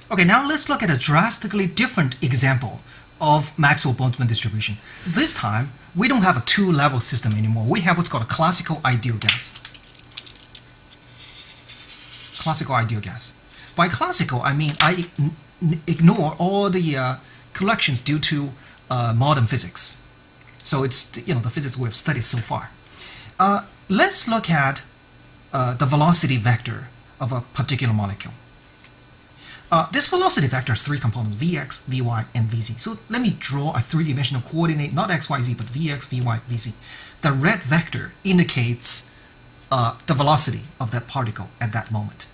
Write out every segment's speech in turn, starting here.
Okay, now let's look at a drastically different example of Maxwell-Boltzmann distribution. This time, we don't have a two-level system anymore. We have what's called a classical ideal gas. Classical ideal gas. By classical, I mean I ignore all the collections due to modern physics. So it's the physics we've studied so far. Let's look at the velocity vector of a particular molecule. This velocity vector has three components: Vx, Vy, and Vz. So let me draw a three-dimensional coordinate, not x, y, z, but Vx, Vy, Vz. The red vector indicates the velocity of that particle at that moment.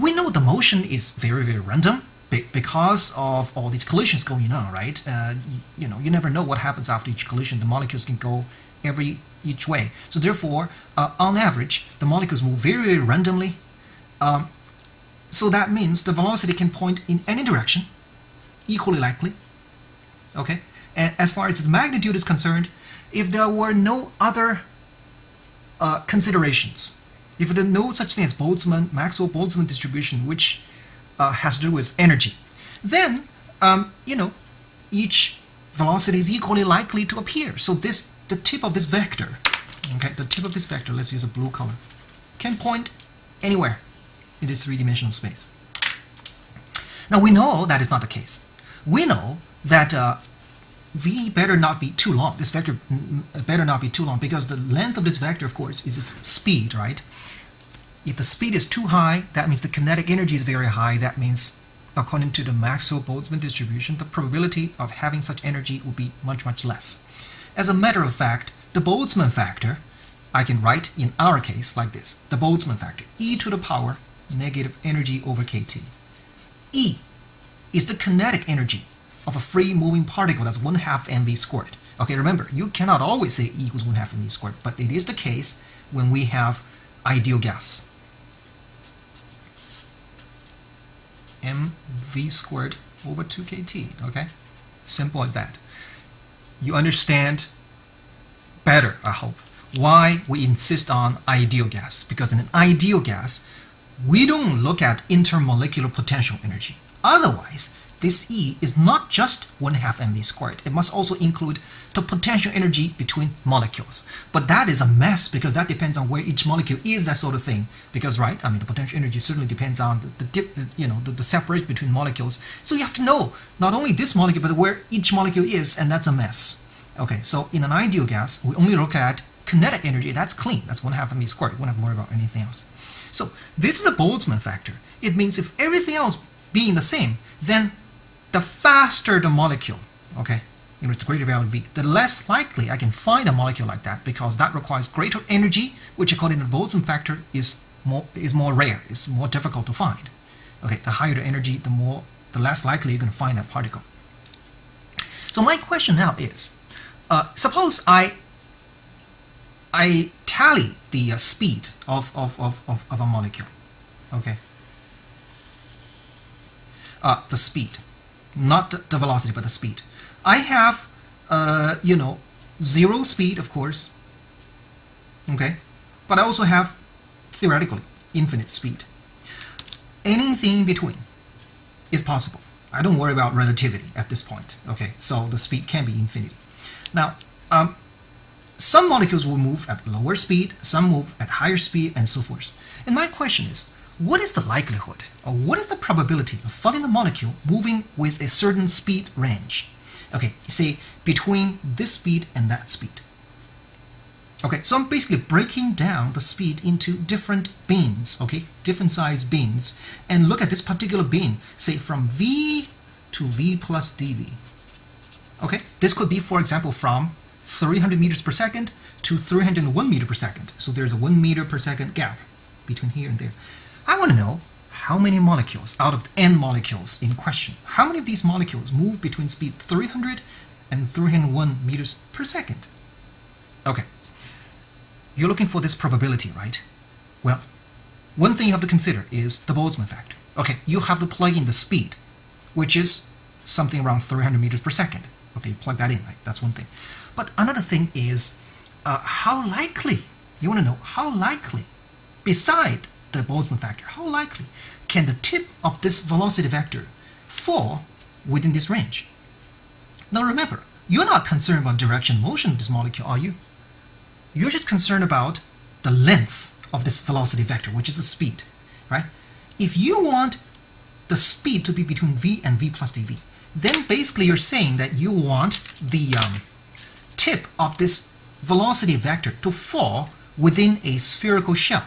We know the motion is very, very random because of all these collisions going on, right? You never know what happens after each collision. The molecules can go each way. So therefore, on average, the molecules move very, very randomly. So that means the velocity can point in any direction, equally likely. Okay? And as far as the magnitude is concerned, if there were no other considerations, if there are no such thing as Maxwell-Boltzmann distribution, which has to do with energy, then each velocity is equally likely to appear. So the tip of this vector, okay, the tip of this vector, let's use a blue color, can point anywhere in this three-dimensional space. Now we know that is not the case. We know that V better not be too long. This vector better not be too long, because the length of this vector, of course, is its speed, right? If the speed is too high, that means the kinetic energy is very high. That means, according to the Maxwell-Boltzmann distribution, the probability of having such energy will be much, much less. As a matter of fact, the Boltzmann factor, I can write in our case like this: the Boltzmann factor, e to the power negative energy over kT. E is the kinetic energy of a free moving particle. That's 1/2 mv squared. Okay, remember, you cannot always say E equals 1/2 mv squared, but it is the case when we have ideal gas. mv squared over 2 kT. Okay, simple as that. You understand better, I hope, why we insist on ideal gas. Because in an ideal gas, we don't look at intermolecular potential energy. Otherwise, this E is not just 1/2 mv squared. It must also include the potential energy between molecules. But that is a mess, because that depends on where each molecule is, that sort of thing. Because, right, I mean, the potential energy certainly depends on the separation between molecules. So you have to know not only this molecule, but where each molecule is, and that's a mess. Okay, so in an ideal gas, we only look at kinetic energy. That's clean. That's 1/2 mv squared. We don't have to worry about anything else. So this is the Boltzmann factor. It means if everything else being the same, then the faster the molecule, okay, it's greater value of V, the less likely I can find a molecule like that, because that requires greater energy, which according to the Boltzmann factor is more rare, it's more difficult to find. Okay, the higher the energy, the less likely you're going to find that particle. So my question now is, suppose I tally the speed of a molecule, okay? The speed, not the velocity, but the speed. I have, zero speed, of course, okay? But I also have, theoretically, infinite speed. Anything in between is possible. I don't worry about relativity at this point, okay? So the speed can be infinity. Now, some molecules will move at lower speed, some move at higher speed, and so forth. And my question is, what is the likelihood, or what is the probability of finding the molecule moving with a certain speed range? Okay, say between this speed and that speed. Okay, so I'm basically breaking down the speed into different beans, okay, different size beans, and look at this particular bean, say from V to V plus dV. Okay, this could be, for example, from 300 meters per second to 301 meters per second. So there's a 1 meter per second gap between here and there. I want to know how many molecules out of the n molecules in question, how many of these molecules move between speed 300 and 301 meters per second? Okay, you're looking for this probability, right? Well, one thing you have to consider is the Boltzmann factor. Okay, you have to plug in the speed, which is something around 300 meters per second. Okay, you plug that in, right? That's one thing. But another thing is how likely, you want to know how likely, beside the Boltzmann factor, how likely can the tip of this velocity vector fall within this range? Now remember, you're not concerned about direction motion of this molecule, are you? You're just concerned about the length of this velocity vector, which is the speed, right? If you want the speed to be between v and v plus dv, then basically you're saying that you want the tip of this velocity vector to fall within a spherical shell.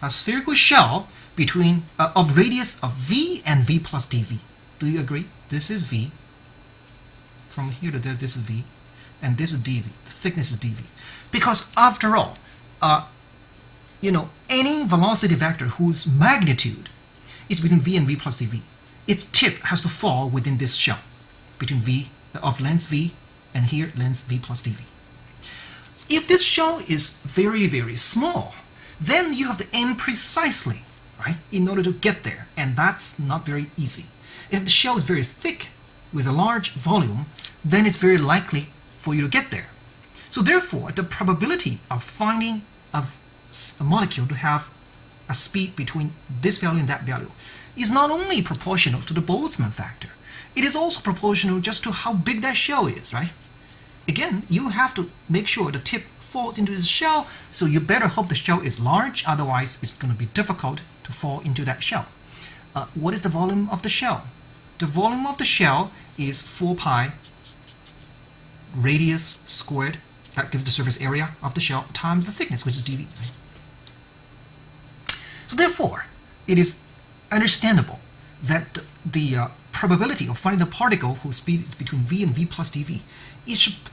A spherical shell between of radius of v and v plus dv. Do you agree? This is v. From here to there, this is v, and this is dv. The thickness is dv. Because after all, any velocity vector whose magnitude is between v and v plus dv, its tip has to fall within this shell between v of length v and here length v plus dv. If this shell is very, very small, then you have to aim precisely, right, in order to get there, and that's not very easy. If the shell is very thick with a large volume, then it's very likely for you to get there. So therefore, the probability of finding a molecule to have a speed between this value and that value is not only proportional to the Boltzmann factor, it is also proportional just to how big that shell is, right? Again, you have to make sure the tip falls into this shell, so you better hope the shell is large, otherwise it's going to be difficult to fall into that shell. What is the volume of the shell? The volume of the shell is 4 pi radius squared, that gives the surface area of the shell, times the thickness, which is dv. Right? So therefore, it is understandable that the probability of finding the particle whose speed is between v and v plus dv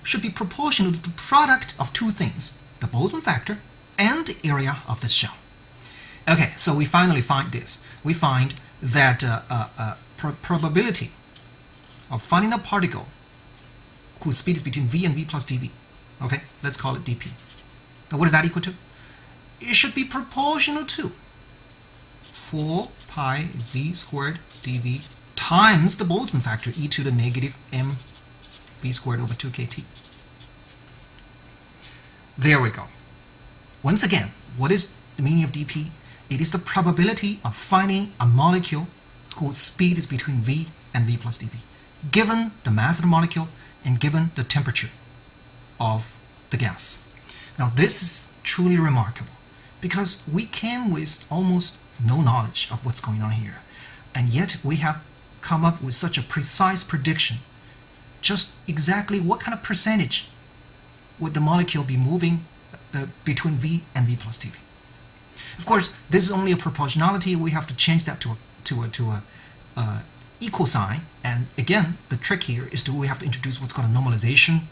should be proportional to the product of two things, the Boltzmann factor and the area of this shell. Okay, so we finally find this. We find that probability of finding a particle whose speed is between v and v plus dv. Okay, let's call it dp. Now what is that equal to? It should be proportional to 4 pi v squared dv times the Boltzmann factor e to the negative m v squared over 2 kt. There we go. Once again, what is the meaning of dp? It is the probability of finding a molecule whose speed is between v and v plus dv, given the mass of the molecule and given the temperature of the gas. Now this is truly remarkable because we came with almost no knowledge of what's going on here, and yet we have come up with such a precise prediction. Just exactly what kind of percentage would the molecule be moving between v and v plus dv. Of course, this is only a proportionality. We have to change that to a equal sign, and again, the trick here is we have to introduce what's called a normalization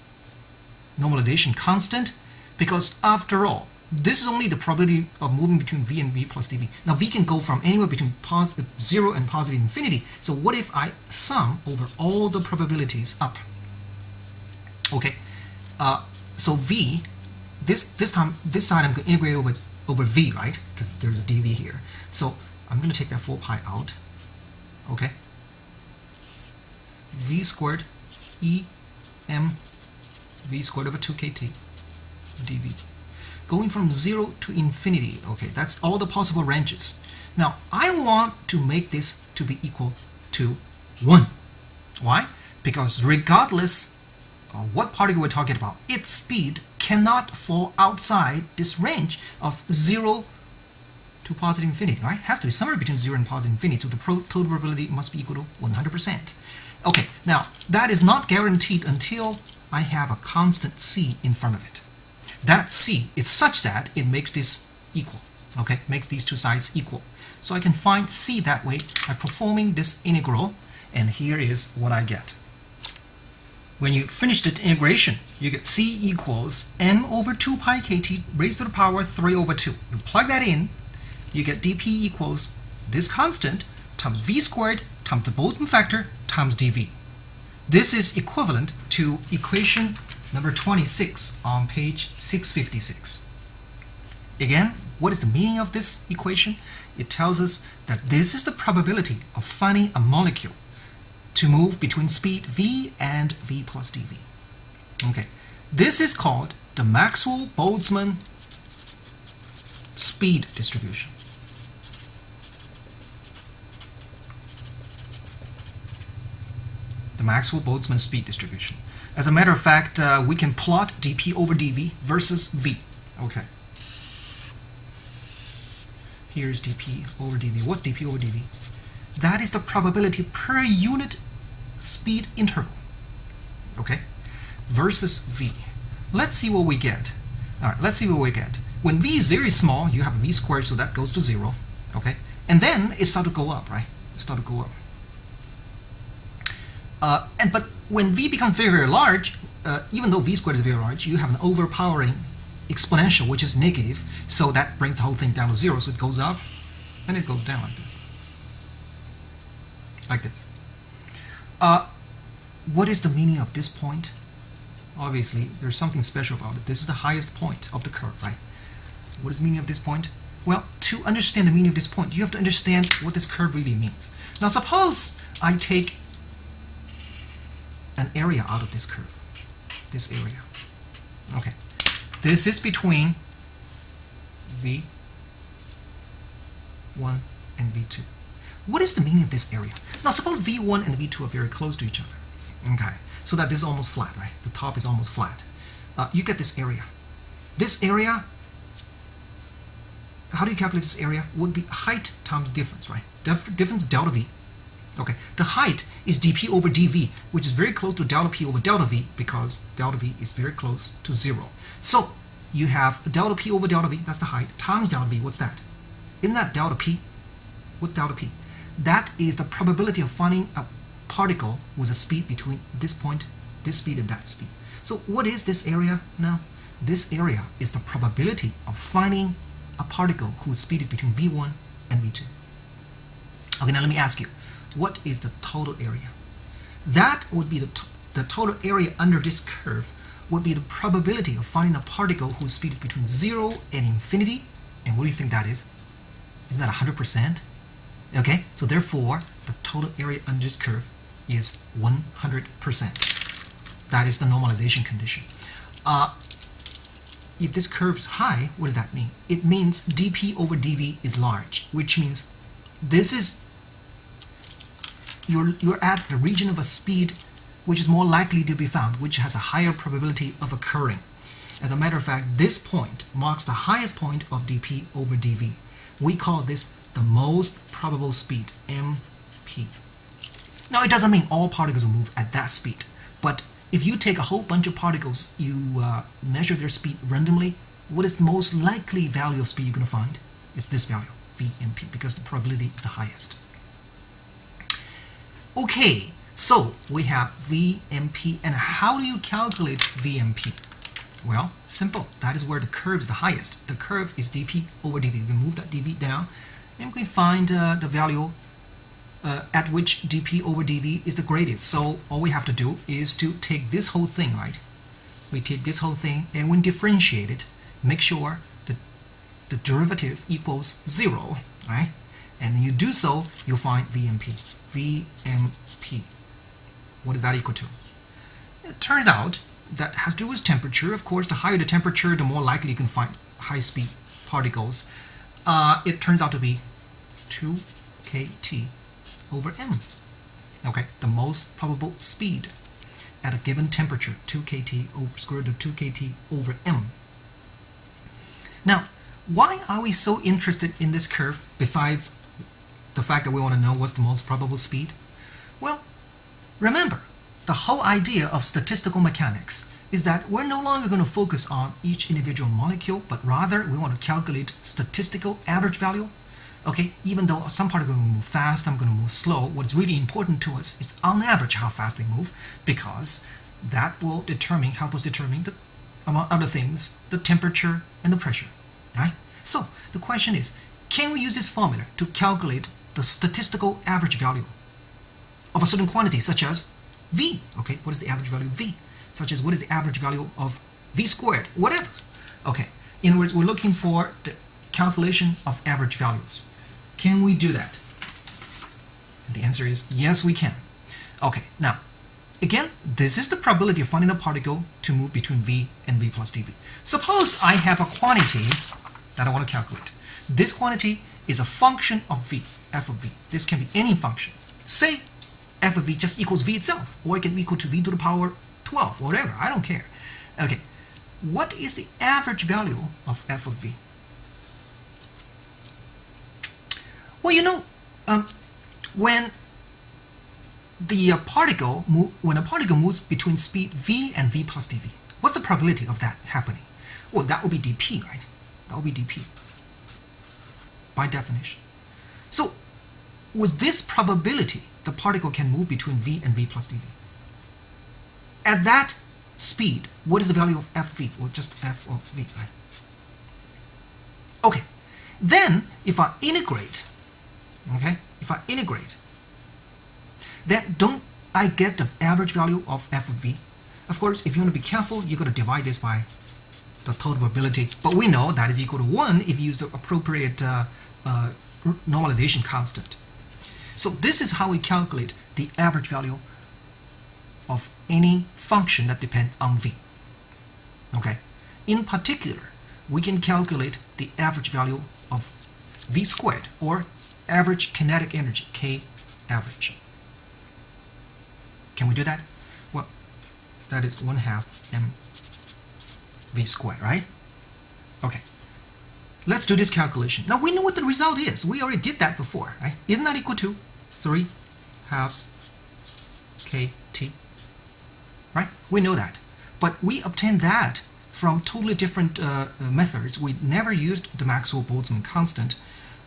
constant, because after all, this is only the probability of moving between v and v plus dv. Now v can go from anywhere between positive 0 and positive infinity. So what if I sum over all the probabilities up? Okay, so v, this side I'm going to integrate over v, right? Because there's a dv here. So I'm going to take that 4 pi out. Okay, v squared e m v squared over 2 kt dv. Going from 0 to infinity, okay, that's all the possible ranges. Now, I want to make this to be equal to 1. Why? Because regardless of what particle we're talking about, its speed cannot fall outside this range of 0 to positive infinity, right? It has to be somewhere between 0 and positive infinity, so the total probability must be equal to 100%. Okay, now, that is not guaranteed until I have a constant c in front of it. That c is such that it makes this equal, okay? Makes these two sides equal. So I can find c that way by performing this integral, and here is what I get. When you finish the integration, you get c equals m over 2 pi kt raised to the power 3 over 2. You plug that in, you get dp equals this constant times v squared times the Boltzmann factor times dv. This is equivalent to equation number 26 on page 656. Again, what is the meaning of this equation? It tells us that this is the probability of finding a molecule to move between speed v and v plus dv. Okay, this is called the Maxwell-Boltzmann speed distribution. The Maxwell-Boltzmann speed distribution. As a matter of fact, we can plot dp over dv versus v. Okay. Here's dp over dv. What's dp over dv? That is the probability per unit speed interval. Okay. Versus v. Let's see what we get. All right, let's see what we get. When v is very small, you have v squared, so that goes to 0. Okay. And then it starts to go up, right? It starts to go up. But when v becomes very, very large, even though v squared is very large, you have an overpowering exponential, which is negative, so that brings the whole thing down to 0. So it goes up, and it goes down like this. Like this. What is the meaning of this point? Obviously, there's something special about it. This is the highest point of the curve, right? What is the meaning of this point? Well, to understand the meaning of this point, you have to understand what this curve really means. Now, suppose I take an area out of this curve, this area. Okay, this is between v1 and v2. What is the meaning of this area? Now, suppose v1 and v2 are very close to each other. Okay, so that this is almost flat, right? The top is almost flat. You get this area. This area, how do you calculate this area? Would be height times difference, right? Difference delta v. Okay, the height is dp over dv, which is very close to delta p over delta v, because delta v is very close to 0. So you have delta p over delta v, that's the height, times delta v. What's that? Isn't that delta p? What's delta p? That is the probability of finding a particle with a speed between this point, this speed, and that speed. So what is this area now? This area is the probability of finding a particle whose speed is between v1 and v2. Okay, now let me ask you, what is the total area? That would be the total area under this curve would be the probability of finding a particle whose speed is between 0 and infinity. And what do you think that is? Isn't that 100%? Okay, so therefore, the total area under this curve is 100%. That is the normalization condition. If this curve is high, what does that mean? It means dp over dv is large, which means this is you're at the region of a speed which is more likely to be found, which has a higher probability of occurring. As a matter of fact, this point marks the highest point of dp over dv. We call this the most probable speed, mp. Now, it doesn't mean all particles will move at that speed, but if you take a whole bunch of particles, you measure their speed randomly, what is the most likely value of speed you're going to find? It's this value, vmp, because the probability is the highest. Okay, so we have vmp, and how do you calculate vmp? Well, simple. That is where the curve is the highest. The curve is dp over dv. We move that dv down, and we find the value at which dp over dv is the greatest. So all we have to do is to take this whole thing, right? We take this whole thing, and when differentiate it, make sure that the derivative equals 0, right? And then you do so, you'll find vmp. vmp. What is that equal to? It turns out that has to do with temperature. Of course, the higher the temperature, the more likely you can find high-speed particles. It turns out to be 2kt over m. Okay, the most probable speed at a given temperature, 2kt over square root of 2kt over m. Now, why are we so interested in this curve besides the fact that we want to know what's the most probable speed? Well, remember, the whole idea of statistical mechanics is that we're no longer going to focus on each individual molecule, but rather we want to calculate statistical average value. Okay, even though some particles will move fast, some are going to move slow, what's really important to us is on average how fast they move, because that will help us determine, among other things, the temperature and the pressure, right? So the question is, can we use this formula to calculate the statistical average value of a certain quantity, such as v? Okay, what is the average value of v? Such as what is the average value of v squared, whatever. Okay, in other words, we're looking for the calculation of average values. Can we do that? And the answer is yes, we can. Okay, now, again, this is the probability of finding a particle to move between v and v plus dv. Suppose I have a quantity that I want to calculate. This quantity is a function of v, f of v. This can be any function. Say f of v just equals v itself, or it can be equal to v to the power 12, or whatever. I don't care. Okay, what is the average value of f of v? Well, you know, when a particle moves between speed v and v plus dv, what's the probability of that happening? Well, that would be dp, right? That would be dp by definition. So with this probability, the particle can move between v and v plus dv. At that speed, what is the value of fv? Well, just f of v, right? Okay, then if I integrate, then don't I get the average value of f of v? Of course, if you want to be careful, you got to divide this by the total probability. But we know that is equal to 1 if you use the appropriate normalization constant. So this is how we calculate the average value of any function that depends on v. Okay. In particular, we can calculate the average value of v squared, or average kinetic energy, K average. Can we do that? Well, that is 1/2 m v squared, right? Okay. Let's do this calculation. Now we know what the result is. We already did that before, right? Isn't that equal to 3/2 kt? Right? We know that. But we obtained that from totally different methods. We never used the Maxwell-Boltzmann constant,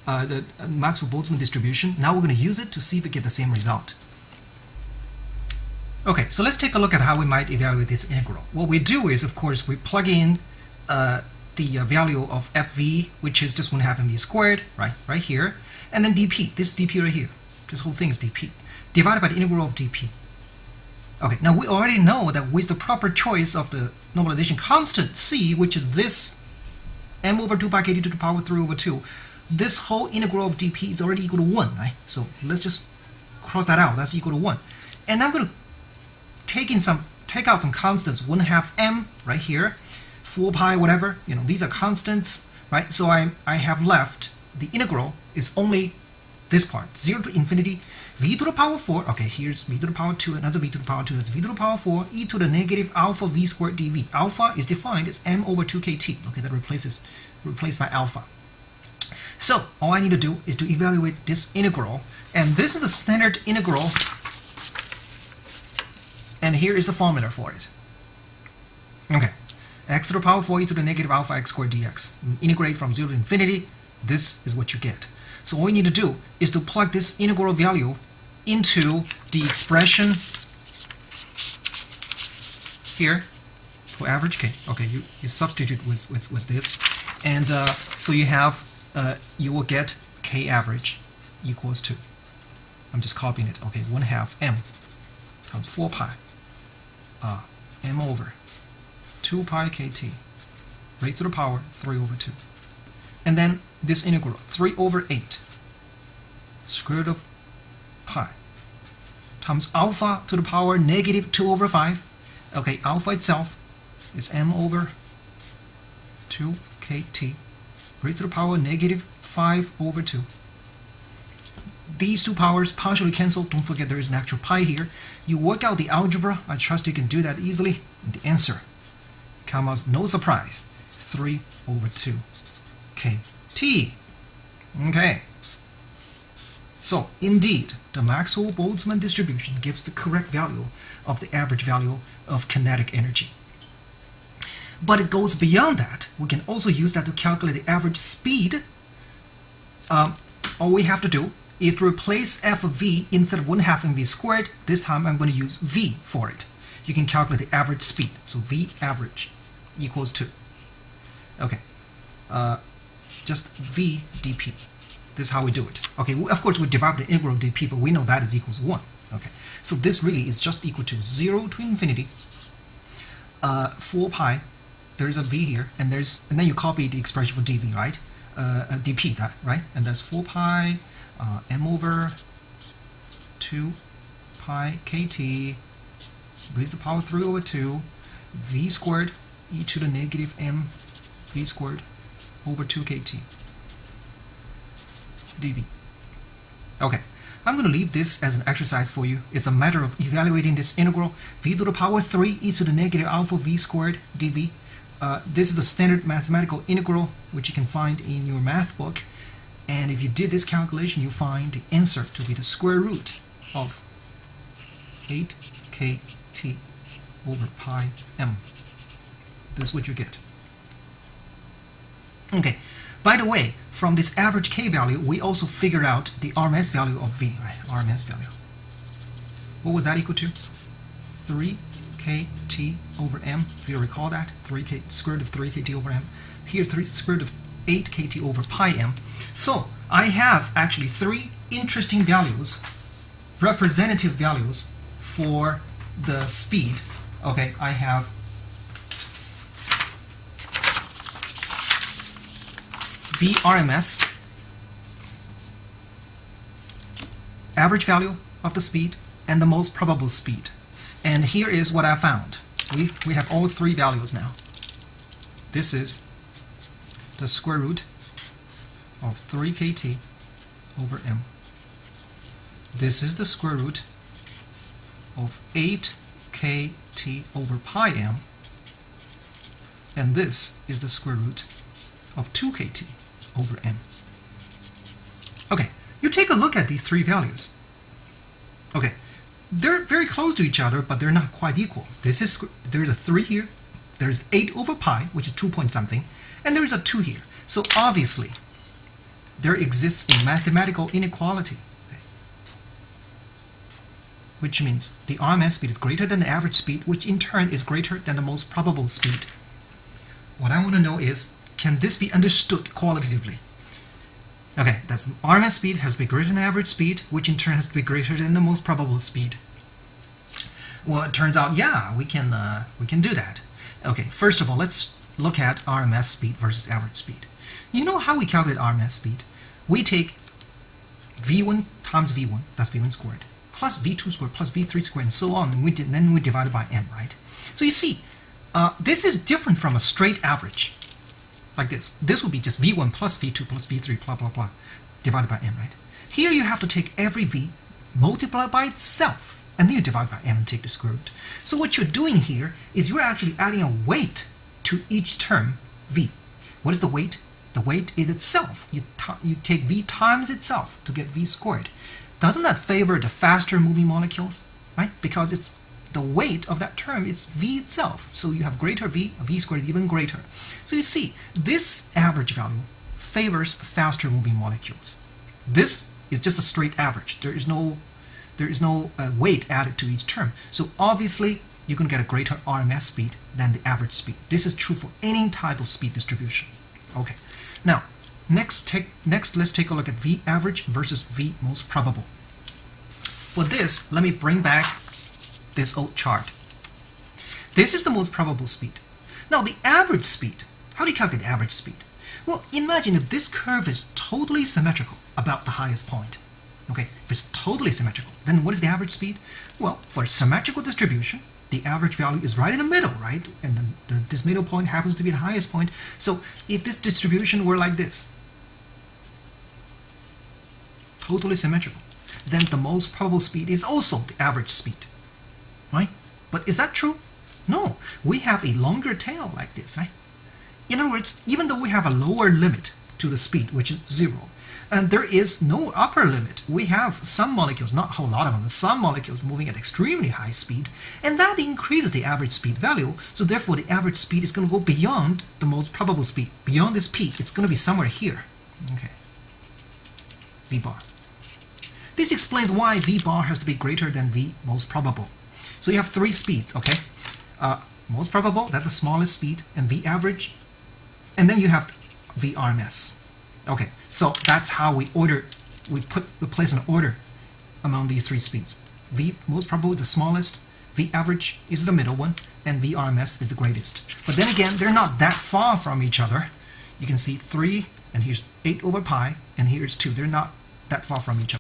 the Maxwell-Boltzmann distribution. Now we're going to use it to see if we get the same result. Okay, so let's take a look at how we might evaluate this integral. What we do is, of course, we plug in the value of fv, which is just 1/2 mv squared, right here, and then dp, this dp right here, this whole thing is dp, divided by the integral of dp. Okay, now we already know that with the proper choice of the normalization constant c, which is this m over 2 pi kt to the power 3/2, this whole integral of dp is already equal to 1, right? So let's just cross that out. That's equal to 1. And I'm going to take out some constants, 1/2 m right here, 4 pi, whatever, you know, these are constants, right? So I have left, the integral is only this part, 0 to infinity, v to the power 4, okay, here's v to the power 2, another v to the power 2, that's v to the power 4, e to the negative alpha v squared dv. Alpha is defined as m over 2 kt, okay, that replaced by alpha. So all I need to do is to evaluate this integral, and this is the standard integral, and here is the formula for it. Okay, x to the power 4 e to the negative alpha x squared dx. Integrate from 0 to infinity, this is what you get. So all we need to do is to plug this integral value into the expression here for average k. Okay, you substitute with this, and so you have you will get k average equals to, I'm just copying it, okay, 1/2 m times 4 pi m over 2 pi kt raised to the power 3/2. And then this integral, 3/8 square root of pi times alpha to the power negative 2/5. Okay, alpha itself is m over 2 kt raised to the power negative 5/2. These two powers partially cancel. Don't forget there is an actual pi here. You work out the algebra. I trust you can do that easily. And the answer comes as no surprise, 3/2 kt. Okay. So indeed, the Maxwell-Boltzmann distribution gives the correct value of the average value of kinetic energy. But it goes beyond that. We can also use that to calculate the average speed. All we have to do is to replace f of v instead of 1/2 mv squared. This time I'm going to use v for it. You can calculate the average speed. So v average equals to, okay, just v dp. This is how we do it. Okay, of course we divide the integral of dp, but we know that is equals 1. Okay, so this really is just equal to 0 to infinity, 4 pi. There's a v here, and then you copy the expression for dv, right? dp, that, right? And that's 4 pi m over 2 pi kt raised to the power 3/2 v squared e to the negative m v squared over 2 kt. dV. Okay, I'm going to leave this as an exercise for you. It's a matter of evaluating this integral v to the power 3 e to the negative alpha v squared dV. This is the standard mathematical integral which you can find in your math book. And if you did this calculation, you find the answer to be the square root of 8 kt over pi m. This is what you get. Okay, by the way, from this average k value, we also figured out the RMS value of v, right? RMS value. What was that equal to? 3 kt over m. Do you recall that? 3k square root of 3 kt over m. Here, 3 square root of 8 kt over pi m. So I have actually three interesting values, representative values for the speed. Okay, I have VRMS, average value of the speed, and the most probable speed. And here is what I found. We have all three values now. This is the square root of 3 kt over m. This is the square root of 8 kt over pi m. And this is the square root of 2 kt over m. Okay, you take a look at these three values. Okay, they're very close to each other, but they're not quite equal. There's a 3 here, there's 8 over pi, which is 2 point something, and there's a 2 here. So obviously, there exists a mathematical inequality, okay, which means the RMS speed is greater than the average speed, which in turn is greater than the most probable speed. What I want to know is, can this be understood qualitatively? Okay, that's RMS speed has to be greater than average speed, which in turn has to be greater than the most probable speed. Well, it turns out, yeah, we can do that. Okay, first of all, let's look at RMS speed versus average speed. You know how we calculate RMS speed? We take v1 times v1, that's v1 squared, plus v2 squared, plus v3 squared, and so on, and then we divide it by m, right? So you see, this is different from a straight average. Like this. This would be just v1 plus v2 plus v3 blah blah blah divided by m, right? Here you have to take every v, multiply by itself, and then you divide by m and take the square root. So what you're doing here is you're actually adding a weight to each term v. What is the weight? The weight is itself. You take v times itself to get v squared. Doesn't that favor the faster moving molecules, right? Because it's the weight of that term is v itself. So you have greater v squared even greater. So you see, this average value favors faster moving molecules. This is just a straight average. There is no weight added to each term. So obviously, you can get a greater RMS speed than the average speed. This is true for any type of speed distribution. Okay. Now, next let's take a look at v average versus v most probable. For this, let me bring back this old chart. This is the most probable speed. Now the average speed, how do you calculate the average speed? Well, imagine if this curve is totally symmetrical about the highest point. Okay, if it's totally symmetrical, then what is the average speed? Well, for a symmetrical distribution, the average value is right in the middle, right? And then this middle point happens to be the highest point. So if this distribution were like this, totally symmetrical, then the most probable speed is also the average speed. Right? But is that true? No. We have a longer tail like this, right? In other words, even though we have a lower limit to the speed, which is 0, and there is no upper limit, we have some molecules, not a whole lot of them, some molecules moving at extremely high speed, and that increases the average speed value, so therefore the average speed is going to go beyond the most probable speed. Beyond this peak, it's going to be somewhere here. Okay. V bar. This explains why V bar has to be greater than V most probable. So you have three speeds, okay? Most probable, that's the smallest speed, and V average, and then you have V RMS. Okay, so that's how we place an order among these three speeds. V most probable is the smallest, V average is the middle one, and V RMS is the greatest. But then again, they're not that far from each other. You can see 3, and here's 8 over pi, and here's 2. They're not that far from each other.